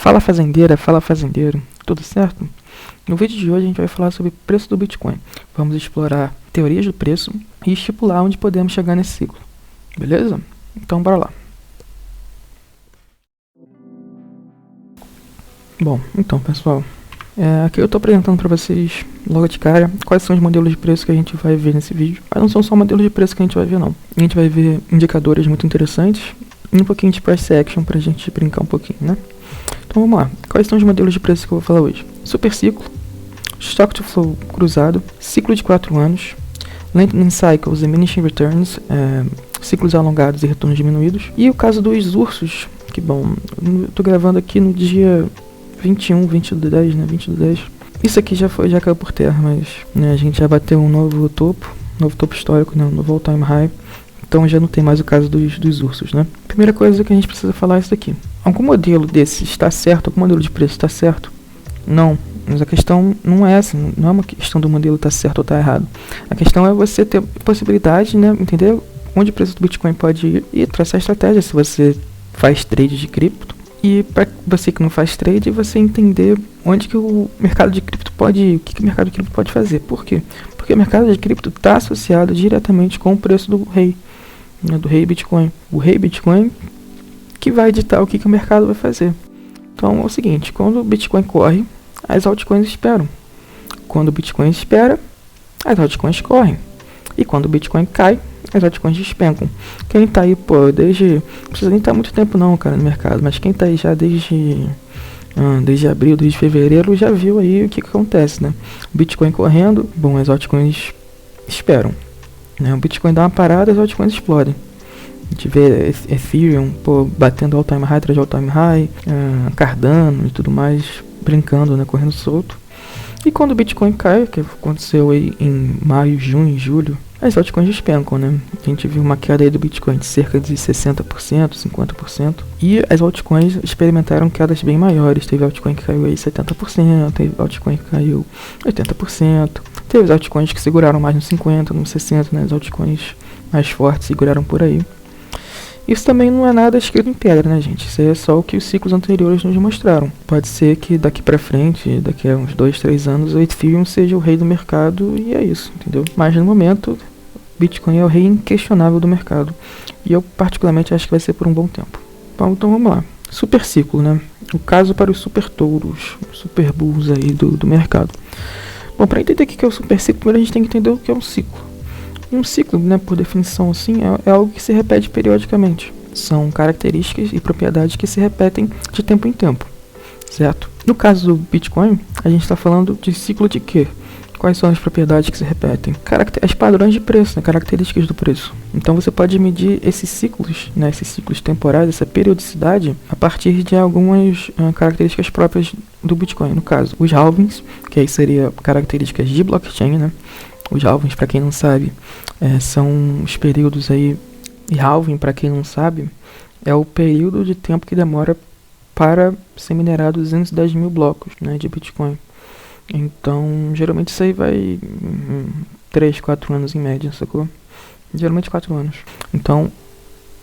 Fala fazendeira, fala fazendeiro, tudo certo? No vídeo de hoje a gente vai falar sobre o preço do Bitcoin. Vamos explorar teorias do preço e estipular onde podemos chegar nesse ciclo. Beleza? Então bora lá. Bom, então pessoal, aqui eu estou apresentando para vocês logo de cara quais são os modelos de preço que a gente vai ver nesse vídeo. Mas não são só modelos de preço que a gente vai ver não. A gente vai ver indicadores muito interessantes e um pouquinho de price action para a gente brincar um pouquinho, né? Então vamos lá, quais são os modelos de preço que eu vou falar hoje? Super ciclo, stock to flow cruzado, ciclo de 4 anos, lengthening cycles, diminishing returns, ciclos alongados e retornos diminuídos. E o caso dos ursos, que bom, eu tô gravando aqui no dia 20 do 10, né, 20 do 10. Isso aqui já caiu por terra, mas né, a gente já bateu um novo topo histórico, né, um novo all time high. Então já não tem mais o caso dos ursos, né? Primeira coisa que a gente precisa falar é isso daqui. Algum modelo desse está certo? Algum modelo de preço está certo? Não. Mas a questão não é essa. Não é uma questão do modelo estar certo ou estar errado. A questão é você ter possibilidade, né? Entender onde o preço do Bitcoin pode ir e traçar estratégia se você faz trade de cripto. E para você que não faz trade, você entender onde que o mercado de cripto pode ir, o que o mercado de cripto pode fazer. Por quê? Porque o mercado de cripto está associado diretamente com o preço do rei. Do rei Bitcoin. O rei Bitcoin que vai ditar o que o mercado vai fazer. Então é o seguinte, quando o Bitcoin corre, as altcoins esperam. Quando o Bitcoin espera, as altcoins correm. E quando o Bitcoin cai, as altcoins despencam. Quem tá aí, não precisa nem estar muito tempo não, cara, no mercado, mas quem tá aí já desde abril, desde fevereiro, já viu aí o que acontece, né? O Bitcoin correndo, bom, as altcoins esperam. O Bitcoin dá uma parada, as altcoins explodem. A gente vê Ethereum batendo all time high atrás de all time high, Cardano e tudo mais, brincando, né, correndo solto. E quando o Bitcoin cai, que aconteceu aí em maio, junho, julho, as altcoins despencam, né? A gente viu uma queda aí do Bitcoin de cerca de 60%, 50%. E as altcoins experimentaram quedas bem maiores. Teve altcoin que caiu aí 70%, teve altcoin que caiu 80%. Teve os altcoins que seguraram mais no 50%, no 60%, né? As altcoins mais fortes seguraram por aí. Isso também não é nada escrito em pedra, né, gente? Isso aí é só o que os ciclos anteriores nos mostraram. Pode ser que daqui pra frente, daqui a uns 2, 3 anos, o Ethereum seja o rei do mercado e é isso, entendeu? Mas no momento, Bitcoin é o rei inquestionável do mercado. E eu particularmente acho que vai ser por um bom tempo. Bom, então vamos lá. Super ciclo, né? O caso para os super touros, super bulls aí do mercado. Bom, para entender o que é o super ciclo, primeiro a gente tem que entender o que é um ciclo. E um ciclo, né, por definição assim, é algo que se repete periodicamente. São características e propriedades que se repetem de tempo em tempo, certo? No caso do Bitcoin, a gente está falando de ciclo de quê? Quais são as propriedades que se repetem? Os padrões de preço, né, características do preço. Então você pode medir esses ciclos, né, esses ciclos temporais, essa periodicidade, a partir de algumas características próprias do Bitcoin. No caso, os halvings, que aí seria características de blockchain, né? Os halvings, para quem não sabe, são os períodos aí, e halving, para quem não sabe, é o período de tempo que demora para ser minerado 210 mil blocos, né, de Bitcoin. Então, geralmente isso aí vai 3, 4 anos em média, sacou? Geralmente 4 anos. Então,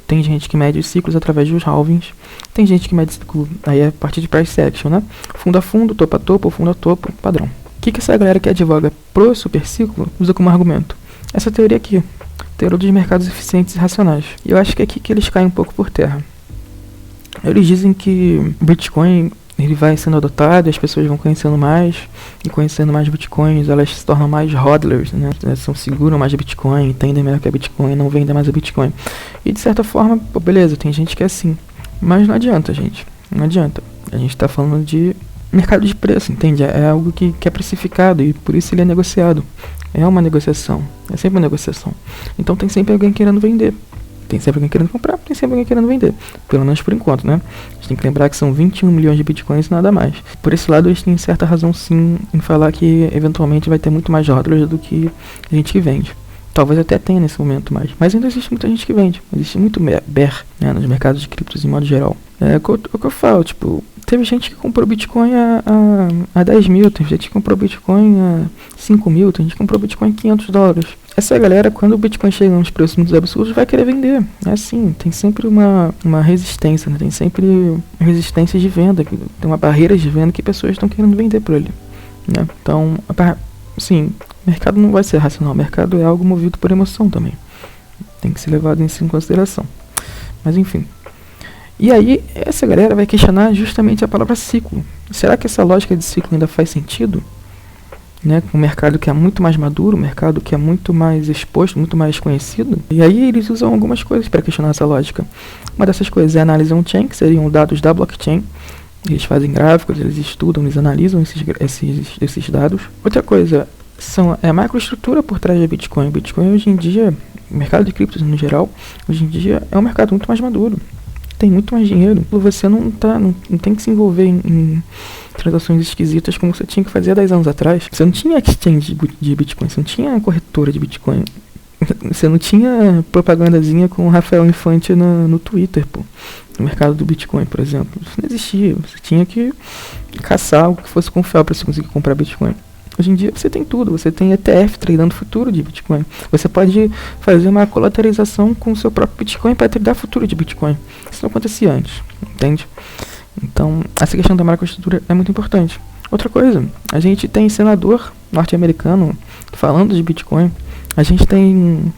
tem gente que mede os ciclos através dos halvings, tem gente que mede ciclo aí a partir de price action, né? Fundo a fundo, topo a topo, fundo a topo, padrão. O que essa galera que advoga pro super ciclo usa como argumento? Essa teoria aqui, teoria dos mercados eficientes e racionais. E eu acho que é aqui que eles caem um pouco por terra. Eles dizem que o Bitcoin ele vai sendo adotado, as pessoas vão conhecendo mais, e conhecendo mais Bitcoins, elas se tornam mais hodlers, né? Seguram mais Bitcoin, entendem melhor que é Bitcoin, não vendem mais a Bitcoin. E de certa forma, beleza, tem gente que é assim. Mas não adianta, gente. Não adianta. A gente está falando de mercado de preço, entende? É algo que é precificado e por isso ele é negociado. É uma negociação. É sempre uma negociação. Então tem sempre alguém querendo vender. Tem sempre alguém querendo comprar, tem sempre alguém querendo vender. Pelo menos por enquanto, né? A gente tem que lembrar que são 21 milhões de bitcoins e nada mais. Por esse lado, eles têm certa razão sim em falar que eventualmente vai ter muito mais hodlers do que a gente que vende. Talvez até tenha nesse momento mais. Mas ainda existe muita gente que vende. Existe muito bear, né, nos mercados de criptos em modo geral. É o que eu falo, tipo, teve gente que comprou Bitcoin a 10 mil, teve gente que comprou Bitcoin a 5 mil, tem gente que comprou Bitcoin a $500. Essa galera, quando o Bitcoin chega a uns preços muito absurdos, vai querer vender. É assim, tem sempre uma resistência, né? Tem sempre resistência de venda, tem uma barreira de venda que pessoas estão querendo vender por ali, né? Então, sim, o mercado não vai ser racional, o mercado é algo movido por emoção também. Tem que ser levado isso em consideração. Mas enfim. E aí, essa galera vai questionar justamente a palavra ciclo. Será que essa lógica de ciclo ainda faz sentido? Né, com um mercado que é muito mais maduro, um mercado que é muito mais exposto, muito mais conhecido. E aí eles usam algumas coisas para questionar essa lógica. Uma dessas coisas é a análise on-chain, que seriam dados da blockchain. Eles fazem gráficos, eles estudam, eles analisam esses dados. Outra coisa é a microestrutura por trás da Bitcoin. Bitcoin hoje em dia, o mercado de criptos no geral, hoje em dia é um mercado muito mais maduro. Tem muito mais dinheiro. Você não tem que se envolver em transações esquisitas como você tinha que fazer há 10 anos atrás. Você não tinha exchange de Bitcoin, você não tinha corretora de Bitcoin. Você não tinha propagandazinha com o Rafael Infante no Twitter, pô. No mercado do Bitcoin, por exemplo. Isso não existia. Você tinha que caçar algo que fosse confiável para você conseguir comprar Bitcoin. Hoje em dia você tem tudo, você tem ETF tradando futuro de Bitcoin. Você pode fazer uma colateralização com o seu próprio Bitcoin para tradar futuro de Bitcoin. Isso não acontecia antes, entende? Então, essa questão da microestrutura é muito importante. Outra coisa, a gente tem senador norte-americano falando de Bitcoin. A gente tem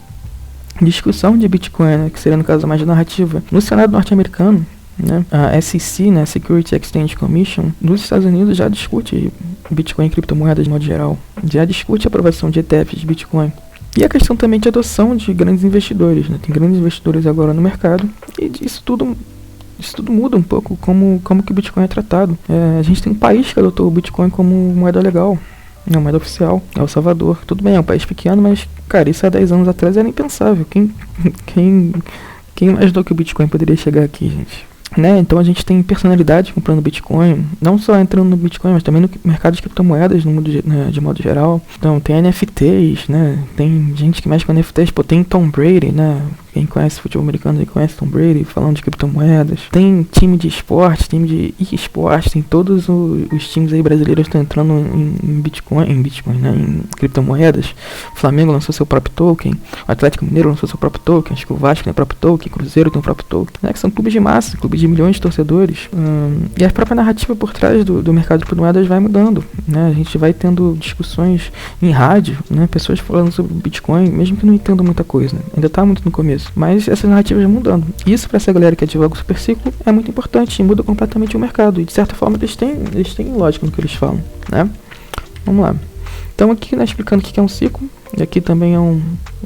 discussão de Bitcoin, né, que seria no caso mais de narrativa, no Senado norte-americano. Né? A SEC, né, Security Exchange Commission, nos Estados Unidos já discute Bitcoin e criptomoedas de modo geral, já discute a aprovação de ETFs de Bitcoin. E a questão também de adoção de grandes investidores, né? Tem grandes investidores agora no mercado e isso tudo muda um pouco como que o Bitcoin é tratado. A gente tem um país que adotou o Bitcoin como moeda legal, não, moeda oficial, é El Salvador. Tudo bem, é um país pequeno, mas, cara, isso há 10 anos atrás era impensável. Quem imaginou que o Bitcoin poderia chegar aqui, gente? Né? Então a gente tem personalidades comprando Bitcoin, não só entrando no Bitcoin, mas também no mercado de criptomoedas no mundo de modo geral. Então tem NFTs, né? Tem gente que mexe com NFTs, pô, tem Tom Brady, né? Quem conhece futebol americano conhece Tom Brady falando de criptomoedas. Tem time de esporte, time de esporte, tem todos os times aí brasileiros que estão entrando em Bitcoin, né? Em criptomoedas. O Flamengo lançou seu próprio token, o Atlético Mineiro lançou seu próprio token, acho que o Vasco tem o próprio token, o Cruzeiro tem o próprio token, né? Que são clubes de massa, clubes de milhões de torcedores. E a própria narrativa por trás do mercado de criptomoedas vai mudando, né? A gente vai tendo discussões em rádio, né? Pessoas falando sobre Bitcoin, mesmo que não entendam muita coisa, né? Ainda está muito no começo. Mas essas narrativas vão mudando. Isso, para essa galera que advoga o super ciclo, é muito importante e muda completamente o mercado. E de certa forma eles têm lógica no que eles falam, né? Vamos lá. Então aqui, né, explicando o que é um ciclo. E aqui também é um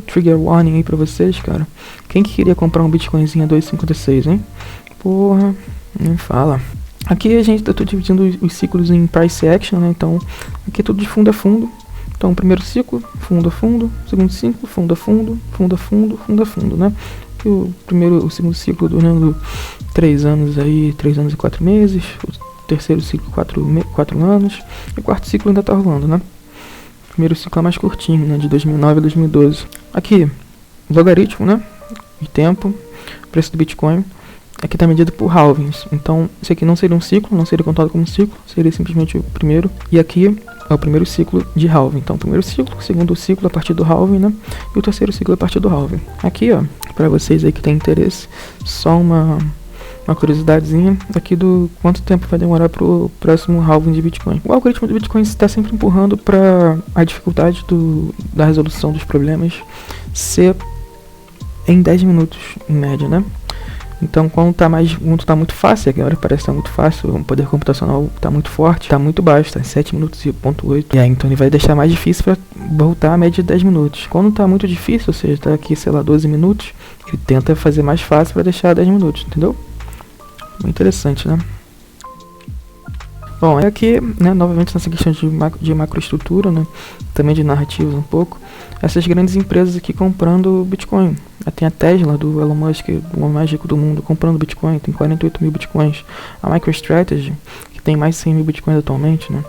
trigger warning aí pra vocês, cara. Quem que queria comprar um Bitcoinzinho a 2,56, hein? Porra, nem fala. Aqui eu tô dividindo os ciclos em price action, né? Então aqui é tudo de fundo a fundo. Então, primeiro ciclo, fundo a fundo, segundo ciclo, fundo a fundo, fundo a fundo, fundo a fundo, né? E o segundo ciclo durando 3 anos aí, 3 anos e 4 meses, o terceiro ciclo 4 anos, e o quarto ciclo ainda tá rolando, né? O primeiro ciclo é mais curtinho, né? De 2009 a 2012. Aqui, logaritmo, né? De tempo, preço do Bitcoin. Aqui está medido por halvings. Então, esse aqui não seria um ciclo, não seria contado como ciclo, seria simplesmente o primeiro. E aqui é o primeiro ciclo de halving. Então, primeiro ciclo, segundo ciclo a partir do halving, né? E o terceiro ciclo a partir do halving. Aqui, ó, para vocês aí que tem interesse, só uma curiosidadezinha aqui do quanto tempo vai demorar para o próximo halving de Bitcoin. O algoritmo do Bitcoin está sempre empurrando para a dificuldade da resolução dos problemas ser em 10 minutos, em média, né? Então, quando tá muito fácil, agora parece que tá muito fácil, o poder computacional tá muito forte, tá muito baixo, tá em 7 minutos e 0.8. E aí, então ele vai deixar mais difícil para voltar a média de 10 minutos. Quando tá muito difícil, ou seja, tá aqui, sei lá, 12 minutos, ele tenta fazer mais fácil para deixar 10 minutos, entendeu? Muito interessante, né? Bom, aqui, né, novamente nessa questão de macroestrutura, né, também de narrativas um pouco, essas grandes empresas aqui comprando Bitcoin. Tem a Tesla, do Elon Musk, o homem mais rico do mundo, comprando Bitcoin, tem 48 mil Bitcoins. A MicroStrategy, que tem mais de 100 mil Bitcoins atualmente, né.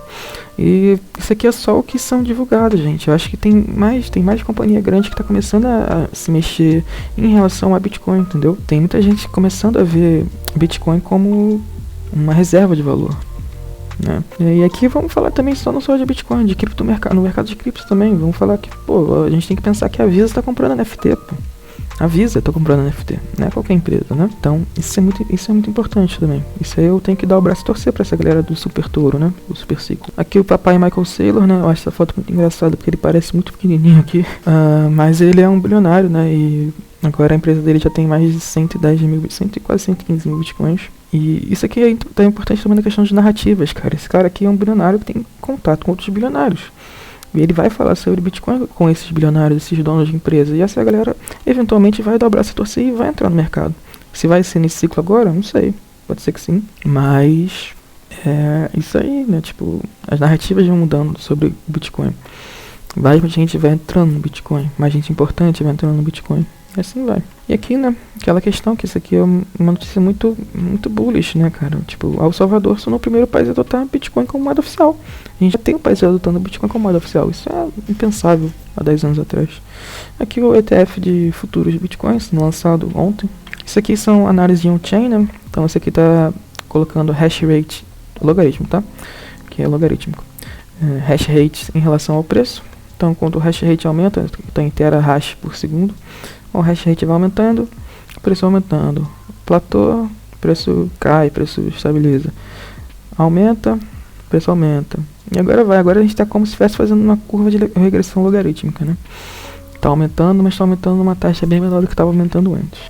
E isso aqui é só o que são divulgados, gente. Eu acho que tem mais companhia grande que está começando a se mexer em relação a Bitcoin, entendeu? Tem muita gente começando a ver Bitcoin como uma reserva de valor, né? E aqui vamos falar também não só de Bitcoin, de cripto no mercado de criptos também. Vamos falar que, pô, a gente tem que pensar que a Visa está comprando NFT, pô. A Visa está comprando NFT, não é qualquer empresa, né? Então, isso é muito importante também. Isso aí eu tenho que dar o braço e torcer pra essa galera do Super Touro, né? Do Super Ciclo. Aqui o papai Michael Saylor, né? Eu acho essa foto muito engraçada porque ele parece muito pequenininho aqui. Mas ele é um bilionário, né? E agora a empresa dele já tem mais de 110 mil, quase 115 mil bitcoins. E isso aqui é importante também na questão de narrativas, cara. Esse cara aqui é um bilionário que tem contato com outros bilionários. E ele vai falar sobre Bitcoin com esses bilionários, esses donos de empresa. E essa galera eventualmente vai dar o braço a torcer e vai entrar no mercado. Se vai ser nesse ciclo agora, não sei. Pode ser que sim. Mas é isso aí, né? Tipo, as narrativas vão mudando sobre o Bitcoin. Mais gente vai entrando no Bitcoin. Mais gente importante vai entrando no Bitcoin. E assim vai. E aqui, né, aquela questão que isso aqui é uma notícia muito bullish, né, cara? Tipo, El Salvador são o primeiro país a adotar Bitcoin como moeda oficial. A gente já tem um país adotando Bitcoin como moeda oficial. Isso é impensável há 10 anos atrás. Aqui o ETF de futuros de Bitcoin, lançado ontem. Isso aqui são análises de on-chain, né? Então esse aqui tá colocando hash rate, logaritmo, tá? Que é logarítmico. Hash rate em relação ao preço. Então quando o hash rate aumenta, está em terahash por segundo, o hash rate vai aumentando, o preço aumentando. Platô, preço cai, preço estabiliza. Aumenta, preço aumenta. E agora a gente está como se estivesse fazendo uma curva de regressão logarítmica, né? Está aumentando, mas está aumentando numa taxa bem menor do que estava aumentando antes.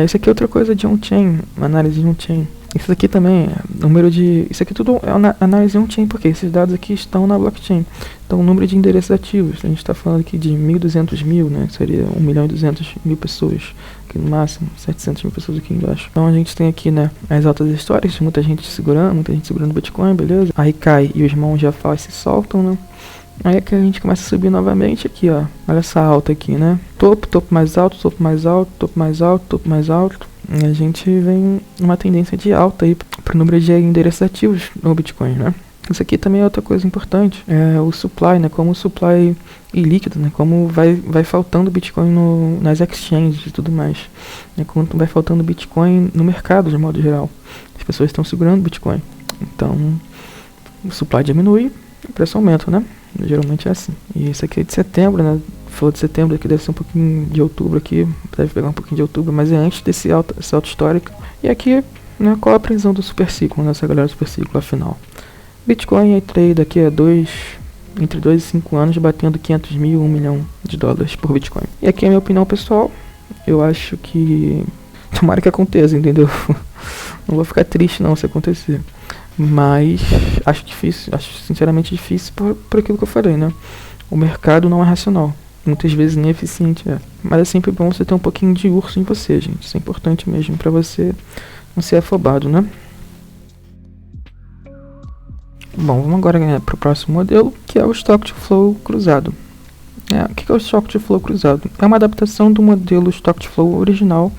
Isso aqui é outra coisa de on-chain, uma análise de on-chain. Isso aqui também é número de... Isso aqui tudo é uma análise on-chain, porque esses dados aqui estão na blockchain. Então o número de endereços ativos, a gente está falando aqui de 1.200 mil, né? Seria 1.200.000 pessoas, aqui no máximo, 700 mil pessoas aqui embaixo. Então a gente tem aqui, né, as altas históricas, muita gente segurando Bitcoin, beleza? Aí cai e os mãos já se soltam, né? Aí que a gente começa a subir novamente aqui, ó. Olha essa alta aqui, né? Topo mais alto, topo mais alto, topo mais alto, topo mais alto. E a gente vem numa tendência de alta aí pro número de endereços ativos no Bitcoin, né? Isso aqui também é outra coisa importante. É o supply, né? Como o supply ilíquido, né? Como vai faltando Bitcoin nas exchanges e tudo mais. Né? Como vai faltando Bitcoin no mercado de modo geral. As pessoas estão segurando Bitcoin. Então, o supply diminui, o preço aumenta, né? Geralmente é assim. E isso aqui é de setembro, né? Falou de setembro, aqui deve ser um pouquinho de outubro aqui. Deve pegar um pouquinho de outubro, mas é antes desse alto histórico. E aqui, né, qual a previsão do super ciclo, nessa galera do super ciclo afinal? Bitcoin entrei daqui a entre 2 e 5 anos batendo 500 mil, 1 milhão de dólares por Bitcoin. E aqui é a minha opinião pessoal. Eu acho que... Tomara que aconteça, entendeu? Não vou ficar triste não se acontecer. Mas acho difícil, acho sinceramente difícil por aquilo que eu falei, né? O mercado não é racional, muitas vezes nem eficiente, Mas é sempre bom você ter um pouquinho de urso em você, gente. Isso é importante mesmo pra você não ser afobado, né? Bom, vamos agora pro próximo modelo, que é o Stock to Flow cruzado. O que é o Stock to Flow cruzado? É uma adaptação do modelo Stock to Flow original,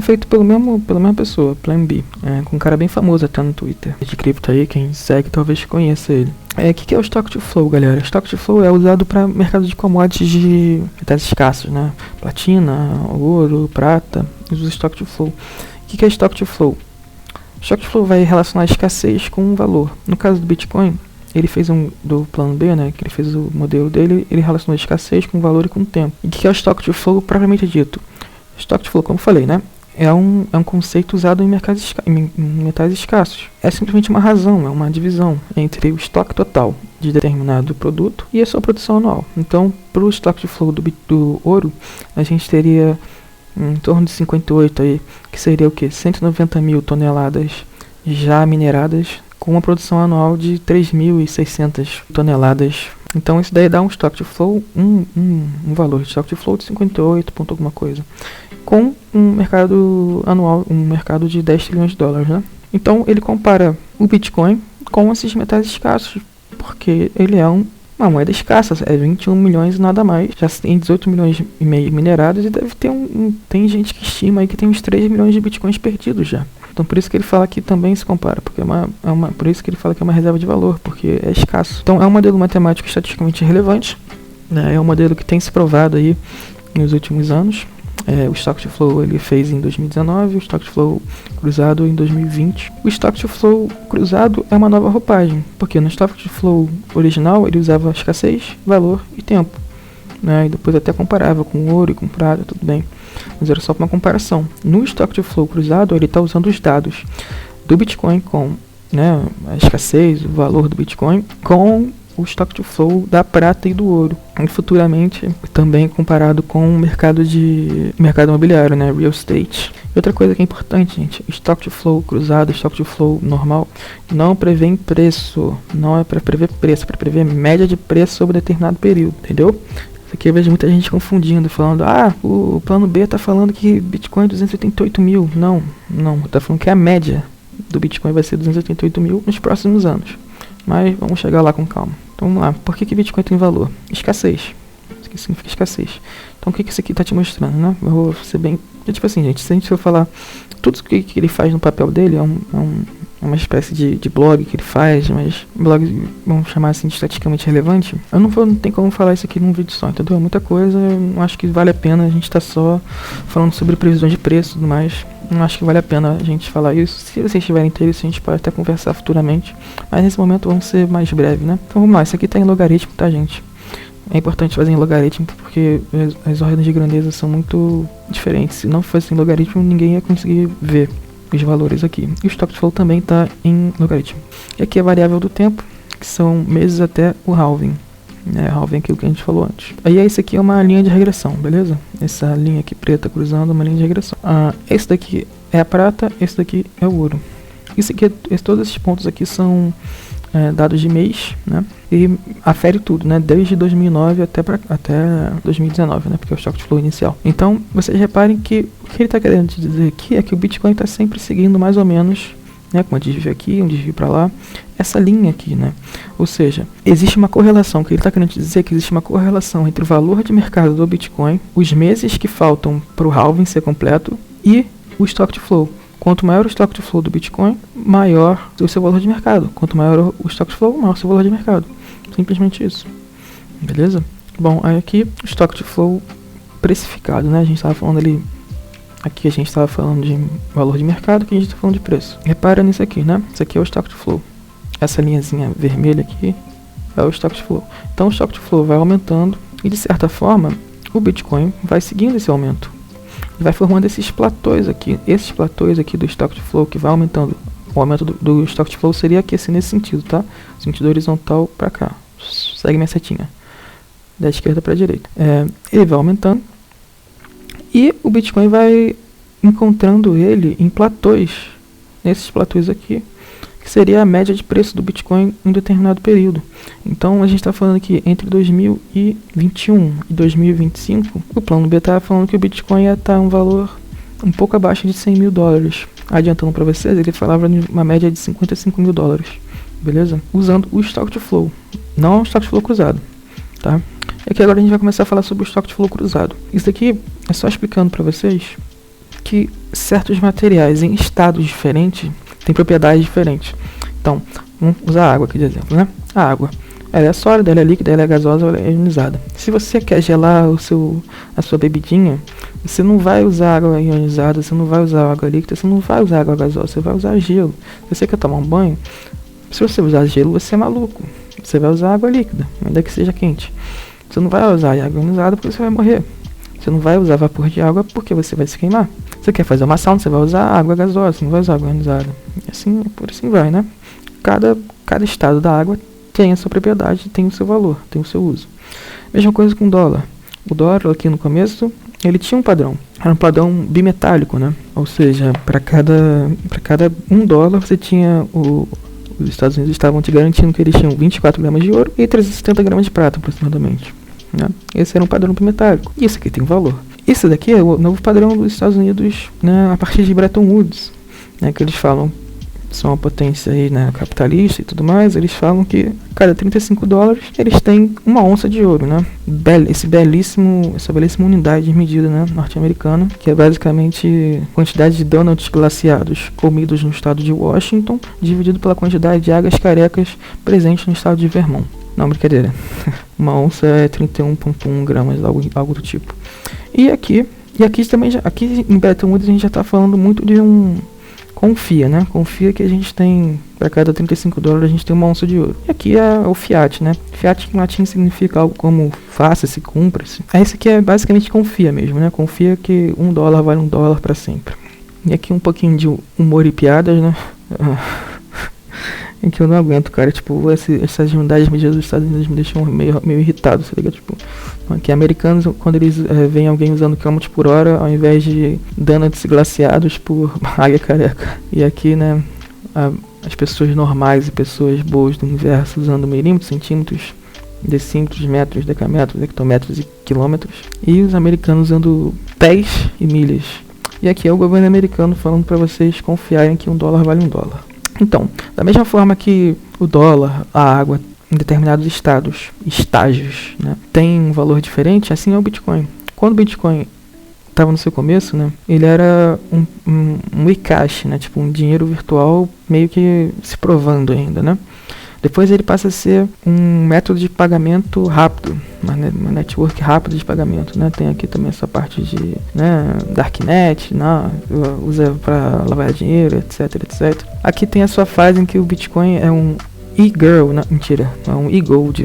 feito pela mesma pessoa, Plan B, com um cara bem famoso até no Twitter, de cripto aí, quem segue talvez conheça ele. O que é o Stock to Flow, galera? O Stock to Flow é usado para mercado de commodities de metais escassos, né? Platina, ouro, prata, usa Stock to Flow. O que é Stock to Flow? O Stock to Flow vai relacionar a escassez com um valor. No caso do Bitcoin, ele fez do plano B, né? Que ele fez o modelo dele, ele relacionou a escassez com valor e com tempo. E o que é o Stock to Flow propriamente dito? Stock to Flow, como eu falei, né? É um conceito usado em metais escassos. É simplesmente uma razão, é uma divisão entre o estoque total de determinado produto e a sua produção anual. Então, para o Stock to Flow do ouro, a gente teria em torno de 58 aí, que seria o que? 190 mil toneladas já mineradas, com uma produção anual de 3.600 toneladas. Então isso daí dá um Stock to Flow, um valor de Stock to Flow de 58 ponto alguma coisa, com um mercado anual, um mercado de 10 trilhões de dólares, né? Então ele compara o Bitcoin com esses metais escassos, porque ele é uma moeda escassa, é 21 milhões e nada mais, já tem 18 milhões e meio minerados e deve ter tem gente que estima aí que tem uns 3 milhões de Bitcoins perdidos já. Então por isso que ele fala que também se compara, porque por isso que ele fala que é uma reserva de valor, porque é escasso. Então é um modelo matemático estatisticamente relevante, né? É um modelo que tem se provado aí nos últimos anos. O Stock to Flow ele fez em 2019, o Stock to Flow cruzado em 2020. O Stock to Flow cruzado é uma nova roupagem, porque no Stock to Flow original ele usava escassez, valor e tempo, né? E depois até comparava com ouro e com prata, tudo bem, mas era só uma comparação. No Stock to Flow cruzado ele está usando os dados do Bitcoin com, né, a escassez, o valor do Bitcoin, com o Stock to Flow da prata e do ouro, e futuramente também comparado com o mercado imobiliário, né, real estate. E outra coisa que é importante, gente, Stock to Flow cruzado, Stock to Flow normal, não prevê preço, não é para prever preço, é para prever média de preço sobre determinado período, entendeu? Isso aqui eu vejo muita gente confundindo, falando, o plano B tá falando que Bitcoin é 288 mil, não, tá falando que a média do Bitcoin vai ser 288 mil nos próximos anos. Mas vamos chegar lá com calma. Então vamos lá. Por que Bitcoin tem valor? Escassez. Isso aqui significa escassez. Então o que isso aqui está te mostrando, né? Eu vou ser bem... Tipo assim, gente, se a gente for falar tudo que ele faz no papel dele, é uma espécie de blog que ele faz, mas blog, vamos chamar assim, de estatisticamente relevante. Não tem como falar isso aqui num vídeo só, entendeu? É muita coisa, eu não acho que vale a pena a gente estar só falando sobre previsões de preço e tudo mais. Não acho que vale a pena a gente falar isso. Se vocês tiverem interesse, a gente pode até conversar futuramente. Mas nesse momento vamos ser mais breve, né? Então vamos lá, isso aqui tá em logaritmo, tá, gente? É importante fazer em logaritmo porque as ordens de grandeza são muito diferentes. Se não fosse em logaritmo, ninguém ia conseguir ver os valores aqui. E o Stock to Flow também está em logaritmo. E aqui é a variável do tempo, que são meses até o halving. Halving é aquilo que a gente falou antes. Aí esse aqui é uma linha de regressão, beleza? Essa linha aqui preta cruzando é uma linha de regressão. Esse daqui é a prata, esse daqui é o ouro. Isso aqui, todos esses pontos aqui são dados de mês, né? E afere tudo, né? Desde 2009 até 2019, né? Porque é o Stock to Flow inicial. Então, vocês reparem que o que ele está querendo te dizer aqui é que o Bitcoin está sempre seguindo mais ou menos, né? Com um desvio aqui, um desvio para lá, essa linha aqui, né? Ou seja, existe uma correlação, que ele está querendo te dizer que existe uma correlação entre o valor de mercado do Bitcoin, os meses que faltam para o halving ser completo e o Stock to Flow. Quanto maior o Stock to Flow do Bitcoin, maior o seu valor de mercado. Quanto maior o Stock to Flow, maior o seu valor de mercado. Simplesmente isso. Beleza? Bom, aí aqui o Stock to Flow precificado, né? A gente estava falando ali... Aqui a gente estava falando de valor de mercado, aqui a gente está falando de preço. Repara nisso aqui, né? Isso aqui é o Stock to Flow. Essa linhazinha vermelha aqui é o Stock to Flow. Então o Stock to Flow vai aumentando e, de certa forma, o Bitcoin vai seguindo esse aumento. Vai formando esses platôs aqui. Esses platôs aqui do Stock to Flow que vai aumentando. O aumento do Stock to Flow seria aqui assim, nesse sentido, tá? Sentido horizontal para cá. Segue minha setinha. Da esquerda para a direita. Ele vai aumentando. E o Bitcoin vai encontrando ele em platôs. Nesses platôs aqui. Que seria a média de preço do Bitcoin em um determinado período. Então a gente está falando que entre 2021 e 2025, o plano B está falando que o Bitcoin ia estar um valor um pouco abaixo de 100 mil dólares. Adiantando para vocês, ele falava de uma média de 55 mil dólares. Beleza? Usando o Stock to Flow, não o Stock to Flow cruzado. Tá? E aqui agora a gente vai começar a falar sobre o Stock to Flow cruzado. Isso aqui é só explicando para vocês que certos materiais em estados diferentes tem propriedades diferentes. Então, vamos usar a água aqui de exemplo, né? A água, ela é sólida, ela é líquida, ela é gasosa, ela é ionizada. Se você quer gelar a sua bebidinha, você não vai usar água ionizada, você não vai usar água líquida, você não vai usar água gasosa, você vai usar gelo. Se você quer tomar um banho, se você usar gelo, você é maluco. Você vai usar água líquida, ainda que seja quente. Você não vai usar água ionizada porque você vai morrer. Você não vai usar vapor de água porque você vai se queimar. Você quer fazer uma sauna, você vai usar água gasosa, você não vai usar água ionizada. E assim, por assim vai, né? Cada estado da água tem a sua propriedade, tem o seu valor, tem o seu uso. Mesma coisa com o dólar. O dólar aqui no começo, ele tinha um padrão. Era um padrão bimetálico, né? Ou seja, para cada $1 você tinha os Estados Unidos estavam te garantindo que eles tinham 24 gramas de ouro e 370 gramas de prata aproximadamente. Né? Esse era um padrão bimetálico. Isso aqui tem valor. Esse daqui é o novo padrão dos Estados Unidos, né, a partir de Bretton Woods, né, que eles falam, são uma potência aí, né, capitalista e tudo mais. Eles falam que a cada $35 eles têm uma onça de ouro, né? Essa belíssima unidade de medida, né, norte-americana, que é basicamente a quantidade de donuts glaciados comidos no estado de Washington, dividido pela quantidade de águas carecas presentes no estado de Vermont. Não, brincadeira. Uma onça é 31,1 gramas, algo do tipo. E aqui E aqui também, aqui em Bretton Woods a gente já está falando muito de um confia, né? Confia que a gente tem, para cada 35 dólares a gente tem uma onça de ouro. E aqui é o fiat, né? Fiat em latim significa algo como faça-se, cumpra-se. Esse aqui é basicamente confia mesmo, né? Confia que $1 vale $1 para sempre. E aqui um pouquinho de humor e piadas, né? Em que eu não aguento, cara. Tipo, essas unidades de medida dos Estados Unidos me deixam meio irritado, tá ligado? Tipo, aqui americanos, quando eles veem alguém usando quilômetros por hora, ao invés de donuts glaciados por águia careca. E aqui, né, as pessoas normais e pessoas boas do universo usando milímetros, centímetros, decímetros, metros, decametros, hectometros e quilômetros. E os americanos usando pés e milhas. E aqui é o governo americano falando pra vocês confiarem que $1 vale $1. Então, da mesma forma que o dólar, a água, em determinados estágios, né, tem um valor diferente, assim é o Bitcoin. Quando o Bitcoin estava no seu começo, né, ele era um e-cash, né, tipo um dinheiro virtual meio que se provando ainda, né. Depois ele passa a ser um método de pagamento rápido, uma network rápida de pagamento, né? Tem aqui também essa parte de, né, Darknet, né? Usa para lavar dinheiro, etc, etc. Aqui tem a sua fase em que o Bitcoin é um e-girl, mentira, é um e-gold,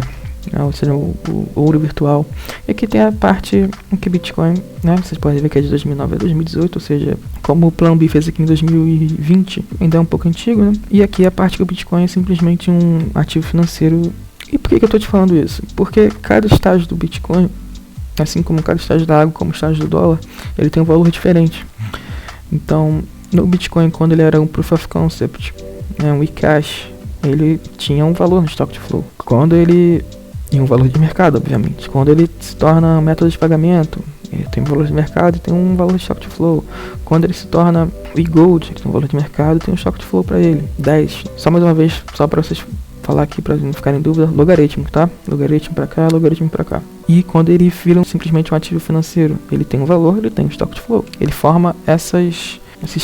né? Ou seja, o ouro virtual. E aqui tem a parte em que Bitcoin, né? Vocês podem ver que é de 2009 a 2018, ou seja, como o Plan B fez aqui em 2020, ainda é um pouco antigo, né? E aqui a parte que o Bitcoin é simplesmente um ativo financeiro. E por que eu tô te falando isso? Porque cada estágio do Bitcoin, assim como cada estágio da água, como o estágio do dólar, ele tem um valor diferente. Então, no Bitcoin, quando ele era um Proof of Concept, né, um e-cash, ele tinha um valor no Stock to Flow. Quando ele... E um valor de mercado, obviamente. Quando ele se torna um método de pagamento, ele tem um valor de mercado e tem um valor de Stock to Flow. Quando ele se torna e-gold, ele tem um valor de mercado e tem um Stock to Flow para ele. 10. Só mais uma vez, só para vocês falar aqui, para não ficarem em dúvida, logaritmo, tá? Logaritmo para cá, logaritmo para cá. E quando ele vira simplesmente um ativo financeiro, ele tem um valor, ele tem um Stock to Flow. Ele forma esses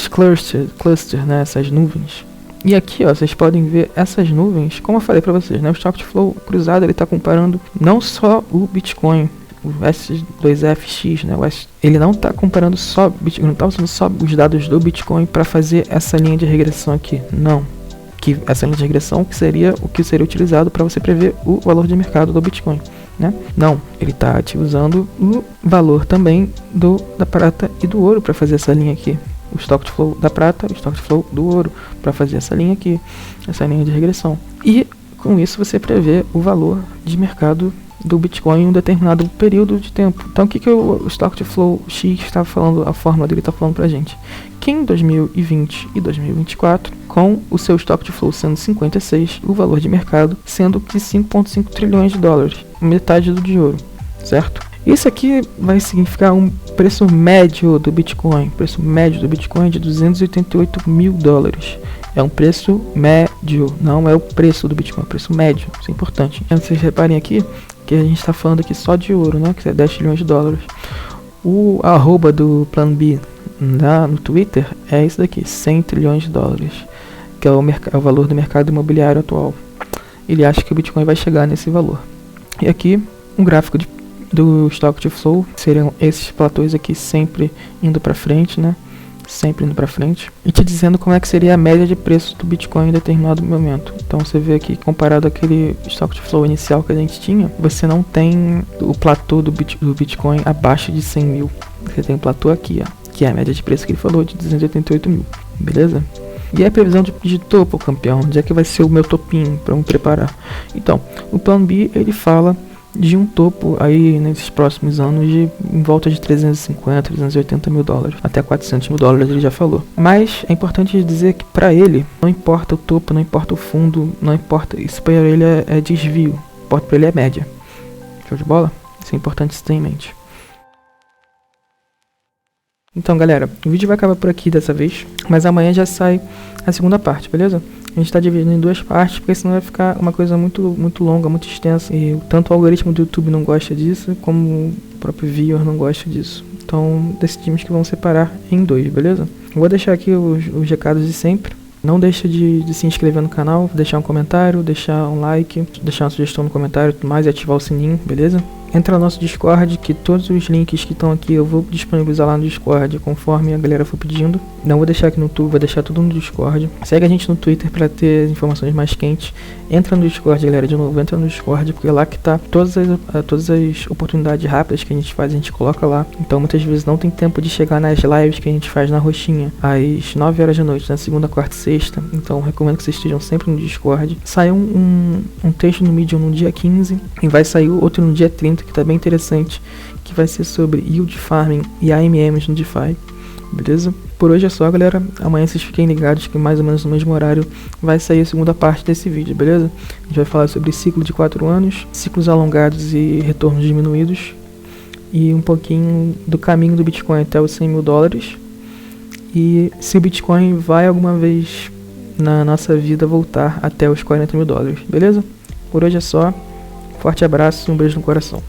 clusters, né? Essas nuvens. E aqui, ó, vocês podem ver essas nuvens, como eu falei pra vocês, né? O Stock to Flow cruzado, ele tá comparando não só o Bitcoin, o S2FX, né? Ele não tá comparando só Bitcoin, não tá usando só os dados do Bitcoin para fazer essa linha de regressão aqui, não. Que essa linha de regressão que seria o que seria utilizado para você prever o valor de mercado do Bitcoin, né? Não, ele tá usando o valor também da prata e do ouro para fazer essa linha aqui. O Stock to Flow da prata, o Stock to Flow do ouro, para fazer essa linha aqui, essa linha de regressão. E com isso você prevê o valor de mercado do Bitcoin em um determinado período de tempo. Então o que o Stock to Flow X está falando, a fórmula dele está falando pra gente? Que em 2020 e 2024, com o seu Stock to Flow sendo 56, o valor de mercado sendo de 5,5 trilhões de dólares, metade do de ouro, certo? Isso aqui vai significar um preço médio do Bitcoin. Preço médio do Bitcoin de $288 mil. É um preço médio, não é o preço do Bitcoin, é o preço médio. Isso é importante. Vocês reparem aqui que a gente está falando aqui só de ouro, né? Que é 10 trilhões de dólares. O arroba do Plan B no Twitter é isso daqui, 100 trilhões de dólares. Que é o valor do mercado imobiliário atual. Ele acha que o Bitcoin vai chegar nesse valor. E aqui um gráfico do Stock to Flow, seriam esses platôs aqui sempre indo para frente, né? Sempre indo para frente. E te dizendo como é que seria a média de preço do Bitcoin em determinado momento. Então você vê aqui, comparado àquele Stock to Flow inicial que a gente tinha, você não tem o platô do Bitcoin abaixo de 100 mil. Você tem o platô aqui, ó, que é a média de preço que ele falou, de 288 mil. Beleza? E a previsão de topo, campeão, onde é que vai ser o meu topinho para me preparar? Então, o Plan B, ele fala de um topo aí nesses próximos anos de em volta de 350, 380 mil dólares, até 400 mil dólares ele já falou. Mas é importante dizer que para ele não importa o topo, não importa o fundo, não importa, isso para ele é desvio, importa para ele é média. Show de bola? Isso é importante se ter em mente. Então galera, o vídeo vai acabar por aqui dessa vez, mas amanhã já sai a segunda parte, beleza? A gente está dividindo em duas partes, porque senão vai ficar uma coisa muito longa, muito extensa. E tanto o algoritmo do YouTube não gosta disso, como o próprio viewer não gosta disso. Então decidimos que vamos separar em dois, beleza? Vou deixar aqui os recados de sempre. Não deixa de se inscrever no canal, deixar um comentário, deixar um like, deixar uma sugestão no comentário, tudo mais, e ativar o sininho, beleza? entra no nosso Discord, que todos os links que estão aqui eu vou disponibilizar lá no Discord conforme a galera for pedindo. Não vou deixar aqui no YouTube, vou deixar tudo no Discord. Segue a gente no Twitter para ter informações mais quentes. Entra no Discord, galera, de novo, entra no Discord, porque é lá que tá todas as oportunidades rápidas que a gente faz, a gente coloca lá. Então muitas vezes não tem tempo de chegar nas lives que a gente faz na roxinha, às 9 horas da noite, na segunda, quarta e sexta. Então recomendo que vocês estejam sempre no Discord. Saiu um texto no Medium no dia 15 e vai sair outro no dia 30, que tá bem interessante, que vai ser sobre Yield Farming e AMMs no DeFi. Beleza? Por hoje é só, galera. Amanhã vocês fiquem ligados que mais ou menos no mesmo horário vai sair a segunda parte desse vídeo, beleza? A gente vai falar sobre ciclo de 4 anos, ciclos alongados e retornos diminuídos, e um pouquinho do caminho do Bitcoin até os 100 mil dólares, e se o Bitcoin vai alguma vez na nossa vida voltar até os 40 mil dólares, beleza? Por hoje é só. Forte abraço e um beijo no coração.